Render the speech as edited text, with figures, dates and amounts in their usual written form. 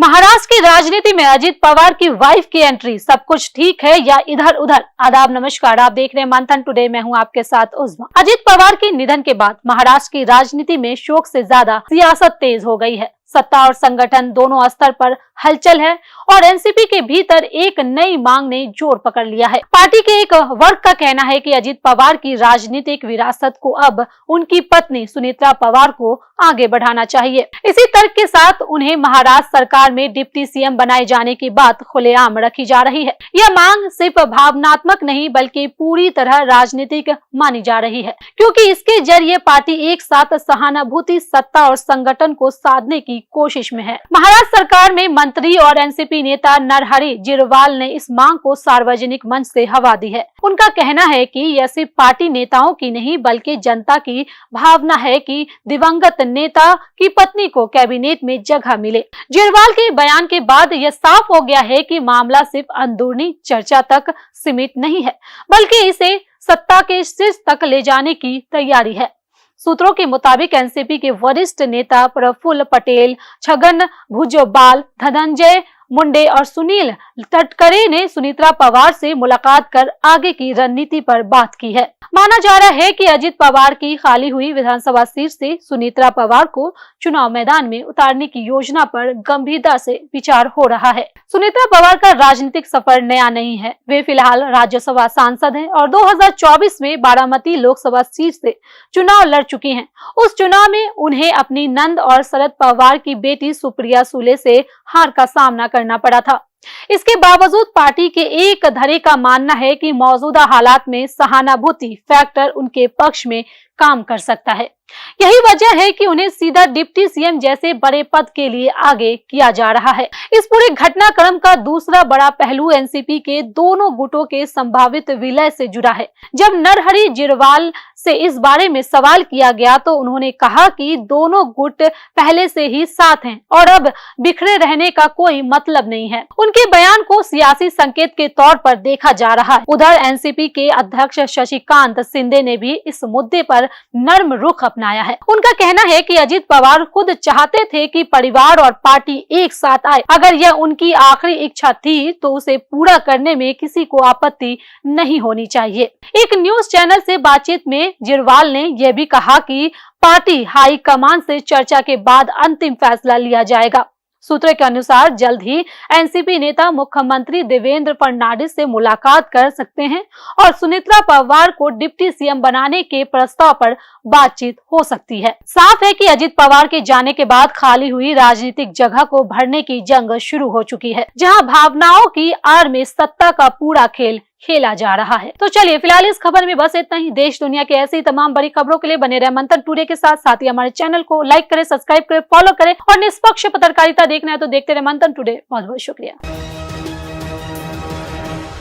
महाराष्ट्र की राजनीति में अजीत पवार की वाइफ की एंट्री, सब कुछ ठीक है या इधर उधर। आदाब, नमस्कार, आप देख रहे हैं मंथन टुडे। मैं हूं आपके साथ उस्मा। अजीत पवार के निधन के बाद महाराष्ट्र की राजनीति में शोक से ज्यादा सियासत तेज हो गई है। सत्ता और संगठन दोनों स्तर पर हलचल है और एनसीपी के भीतर एक नई मांग ने जोर पकड़ लिया है। पार्टी के एक वर्ग का कहना है कि अजीत पवार की राजनीतिक विरासत को अब उनकी पत्नी सुनीत्रा पवार को आगे बढ़ाना चाहिए। इसी तर्क के साथ उन्हें महाराष्ट्र सरकार में डिप्टी सीएम बनाए जाने की बात खुलेआम रखी जा रही है। यह मांग सिर्फ भावनात्मक नहीं बल्कि पूरी तरह राजनीतिक मानी जा रही है, क्योंकि इसके जरिए पार्टी एक साथ सहानुभूति, सत्ता और संगठन को साधने की कोशिश में है। महाराष्ट्र सरकार में मंत्री और एनसीपी नेता नरहरी झिरवाल ने इस मांग को सार्वजनिक मंच से हवा दी है। उनका कहना है कि यह सिर्फ पार्टी नेताओं की नहीं बल्कि जनता की भावना है कि दिवंगत नेता की पत्नी को कैबिनेट में जगह मिले। झिरवाल के बयान के बाद यह साफ हो गया है कि मामला सिर्फ अंदरूनी चर्चा तक सीमित नहीं है बल्कि इसे सत्ता के शीर्ष तक ले जाने की तैयारी है। सूत्रों के मुताबिक एनसीपी के वरिष्ठ नेता प्रफुल्ल पटेल, छगन भुजबल, धनंजय मुंडे और सुनील तटकरे ने सुनीत्रा पवार से मुलाकात कर आगे की रणनीति पर बात की है। माना जा रहा है कि अजीत पवार की खाली हुई विधानसभा सीट से सुनीत्रा पवार को चुनाव मैदान में उतारने की योजना पर गंभीरता से विचार हो रहा है। सुनीत्रा पवार का राजनीतिक सफर नया नहीं है। वे फिलहाल राज्यसभा सांसद हैं और 2024 में बारामती लोकसभा सीट से चुनाव लड़ चुकी हैं। उस चुनाव में उन्हें अपनी नंद और शरद पवार की बेटी सुप्रिया सुले से हार का सामना करना पड़ा था। इसके बावजूद पार्टी के एक धड़े का मानना है कि मौजूदा हालात में सहानुभूति फैक्टर उनके पक्ष में काम कर सकता है। यही वजह है कि उन्हें सीधा डिप्टी सीएम जैसे बड़े पद के लिए आगे किया जा रहा है। इस पूरे घटनाक्रम का दूसरा बड़ा पहलू एनसीपी के दोनों गुटों के संभावित विलय से जुड़ा है। जब नरहरी झिरवाल से इस बारे में सवाल किया गया तो उन्होंने कहा कि दोनों गुट पहले से ही साथ हैं और अब बिखरे रहने का कोई मतलब नहीं है। उनके बयान को सियासी संकेत के तौर पर देखा जा रहा है। उधर एनसीपी के अध्यक्ष शशिकांत शिंदे ने भी इस मुद्दे पर नर्म रुख अपनाया है। उनका कहना है कि अजीत पवार खुद चाहते थे कि परिवार और पार्टी एक साथ आए। अगर यह उनकी आखिरी इच्छा थी तो उसे पूरा करने में किसी को आपत्ति नहीं होनी चाहिए। एक न्यूज चैनल से बातचीत में झिरवाल ने यह भी कहा कि पार्टी हाईकमान से चर्चा के बाद अंतिम फैसला लिया जाएगा। सूत्रों के अनुसार जल्द ही एनसीपी नेता मुख्यमंत्री देवेंद्र फडणवीस से मुलाकात कर सकते हैं और सुनीत्रा पवार को डिप्टी सीएम बनाने के प्रस्ताव पर बातचीत हो सकती है। साफ है कि अजीत पवार के जाने के बाद खाली हुई राजनीतिक जगह को भरने की जंग शुरू हो चुकी है, जहां भावनाओं की आड़ में सत्ता का पूरा खेल खेला जा रहा है। तो चलिए फिलहाल इस खबर में बस इतना ही। देश दुनिया के ऐसी तमाम बड़ी खबरों के लिए बने रहे मंथन टुडे के साथ ही हमारे चैनल को लाइक करें, सब्सक्राइब करें, फॉलो करें और निष्पक्ष पत्रकारिता देखना है तो देखते रहे मंथन टुडे। बहुत बहुत शुक्रिया।